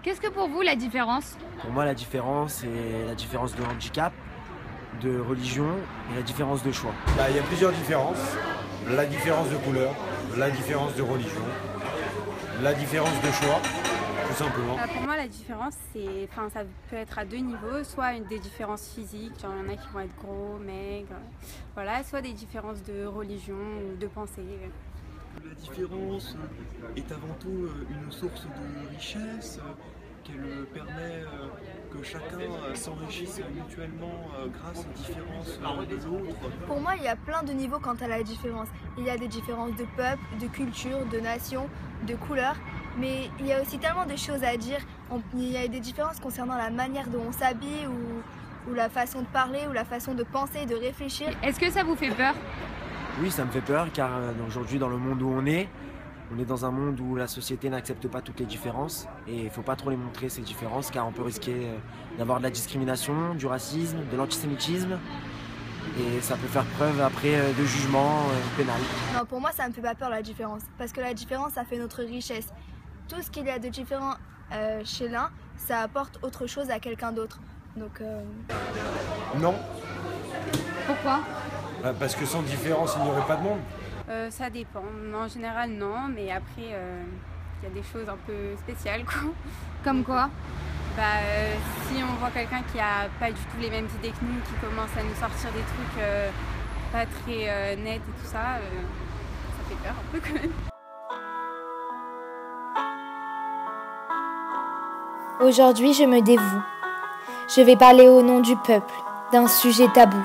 Qu'est-ce que pour vous la différence? Pour moi, la différence, c'est la différence de handicap, de religion et la différence de choix. Il y a plusieurs différences. La différence de couleur, la différence de religion, la différence de choix, tout simplement. Pour moi, la différence, ça peut être à deux niveaux. Soit des différences physiques, genre il y en a qui vont être gros, maigres, voilà, soit des différences de religion ou de pensée. La différence est avant tout une source de richesse, qu'elle permet que chacun s'enrichisse mutuellement grâce aux différences de l'autre. Pour moi, il y a plein de niveaux quant à la différence. Il y a des différences de peuple, de culture, de nation, de couleur, mais il y a aussi tellement de choses à dire. Il y a des différences concernant la manière dont on s'habille ou la façon de parler ou la façon de penser, de réfléchir. Est-ce que ça vous fait peur? Oui, ça me fait peur car aujourd'hui, dans le monde où on est dans un monde où la société n'accepte pas toutes les différences et il ne faut pas trop les montrer ces différences car on peut risquer d'avoir de la discrimination, du racisme, de l'antisémitisme et ça peut faire preuve après de jugement pénal. Non, pour moi ça me fait pas peur la différence parce que la différence ça fait notre richesse. Tout ce qu'il y a de différent chez l'un, ça apporte autre chose à quelqu'un d'autre. Donc Non, Pourquoi? parce que sans différence, il n'y aurait pas de monde. Ça dépend. En général, non, mais après, il y a des choses un peu spéciales, quoi. Comme quoi? Si on voit quelqu'un qui a pas du tout les mêmes idées que nous, qui commence à nous sortir des trucs pas très nets et tout ça, ça fait peur un peu quand même. Aujourd'hui, je me dévoue. Je vais parler au nom du peuple, d'un sujet tabou,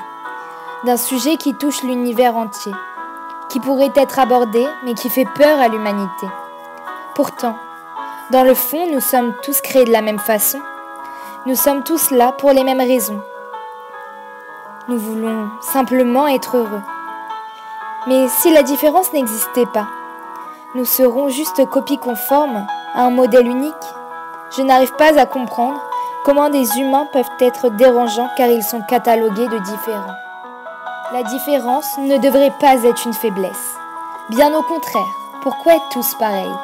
d'un sujet qui touche l'univers entier, qui pourrait être abordé, mais qui fait peur à l'humanité. Pourtant, dans le fond, nous sommes tous créés de la même façon. Nous sommes tous là pour les mêmes raisons. Nous voulons simplement être heureux. Mais si la différence n'existait pas, nous serons juste copies conformes à un modèle unique. Je n'arrive pas à comprendre comment des humains peuvent être dérangeants car ils sont catalogués de différents. La différence ne devrait pas être une faiblesse. Bien au contraire, pourquoi être tous pareils?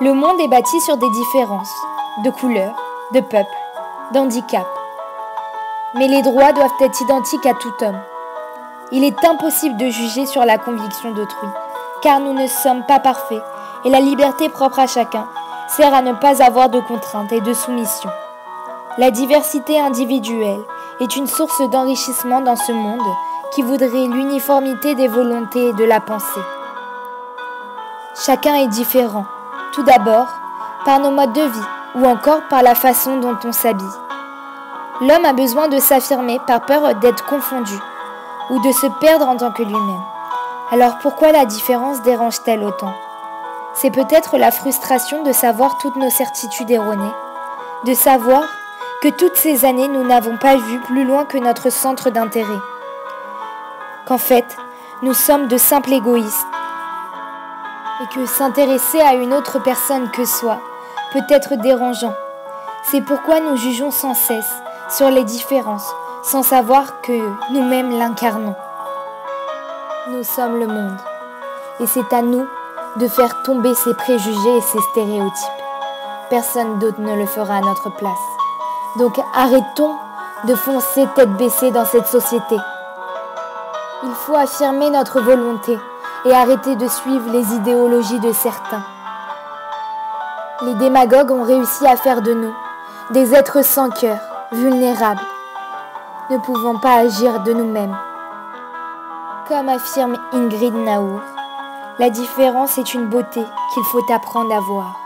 Le monde est bâti sur des différences, de couleurs, de peuples, d'handicap. Mais les droits doivent être identiques à tout homme. Il est impossible de juger sur la conviction d'autrui, car nous ne sommes pas parfaits, et la liberté propre à chacun sert à ne pas avoir de contraintes et de soumission. La diversité individuelle est une source d'enrichissement dans ce monde qui voudrait l'uniformité des volontés et de la pensée. Chacun est différent, tout d'abord par nos modes de vie ou encore par la façon dont on s'habille. L'homme a besoin de s'affirmer par peur d'être confondu ou de se perdre en tant que lui-même. Alors pourquoi la différence dérange-t-elle autant? C'est peut-être la frustration de savoir toutes nos certitudes erronées, de savoir que toutes ces années nous n'avons pas vu plus loin que notre centre d'intérêt, qu'en fait nous sommes de simples égoïstes et que s'intéresser à une autre personne que soi peut être dérangeant. C'est pourquoi nous jugeons sans cesse sur les différences sans savoir que nous-mêmes l'incarnons. Nous sommes le monde et c'est à nous de faire tomber ces préjugés et ces stéréotypes. Personne d'autre ne le fera à notre place. Donc arrêtons de foncer tête baissée dans cette société. Il faut affirmer notre volonté et arrêter de suivre les idéologies de certains. Les démagogues ont réussi à faire de nous des êtres sans cœur, vulnérables, ne pouvant pas agir de nous-mêmes. Comme affirme Ingrid Naur, la différence est une beauté qu'il faut apprendre à voir.